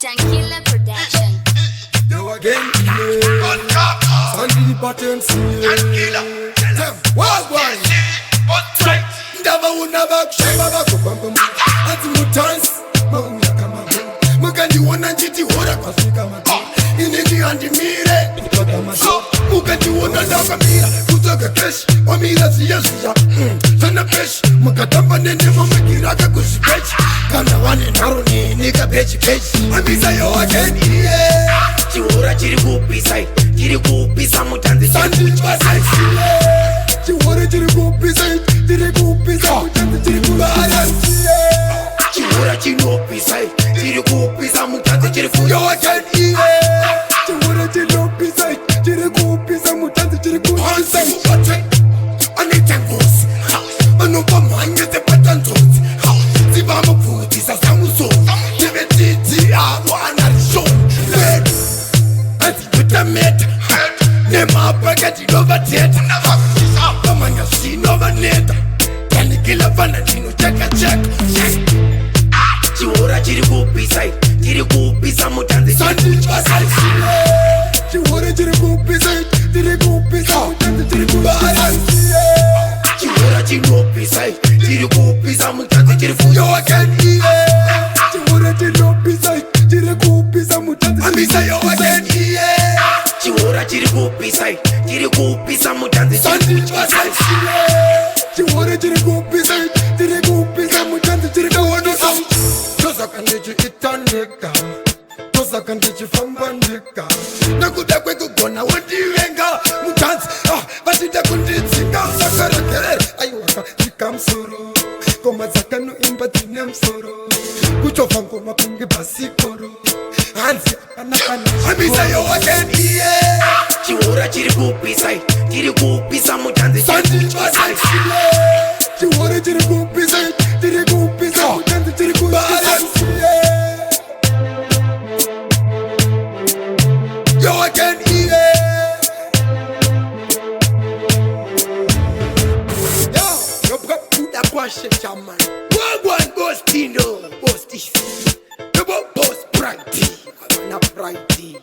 Tankilla Production. Yo again, Sandy the pattern Wild one. Never would never shame Anti mutants. Mukandi wana njiti hora kwa sika mati. Iniki andi mire. Mukandi wana daga mira. Kutoka kesh. Wamira siya suya. Sana pesh. Mukatamba nene mamakiraka kushikesh. Kana wane naruni nika pechi pechi. Amisa yo again, yeah. Chiura chiri kupisa mutanzi Sandy chwasai. Chiura chiri kupisa mutanzi chiri kupisa. Chiura chiri kupisa mutanzi chiri fuyo. Yo again, yeah. Chiura chiri kupisa mutanzi chiri kupisa. Anita ngozi Anupa manye zepata nzozi Zibama futi sasa muso Nebe titi awana risho Anti yuta meta Nema apagati nova teta Kamanya si nova neta Kani kila vana dino chaka chaka Chiura chiri kupisa mutanzi Sandy chwasai. Chiura chiri kupisa mutanzi chiri kupisa. Chiura chiri kupisa mutanzi chiri fuyo. Yo again, yeah. Chiura chiri kupisa mutanzi Amisa yo again, yeah. Chiura chiri kupisa mutanzi Sandy chwasai. Chiura chiri kupisa mutanzi chiri kupisa. Toza kandichi itandika. Toza kandichi fambandika. Nakuda kweku gona wadiwenga. Mutanzi, batida kunditsinga. Sakara kerere, ayiwaka zikamsoro. Koma zakanu imba tine msoro. Kuchofa ngoma kungi basikoro. Hanzi anakana. Amisa yo again, yeah. Chiura chiri kupisa mutanzi Sandy chwasai. Chiura chiri kupisa mutanzi chiri kupisa. Yo again, yeah. Yo got kuda kwa shaman. Wagwan boss Tino Boss Tish Yo boss Brighty. I wanna Brighty.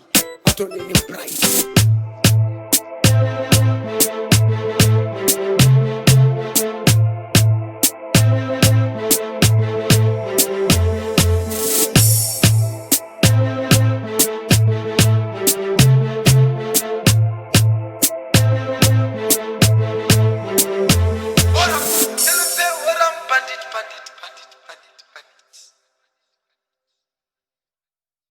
I don't need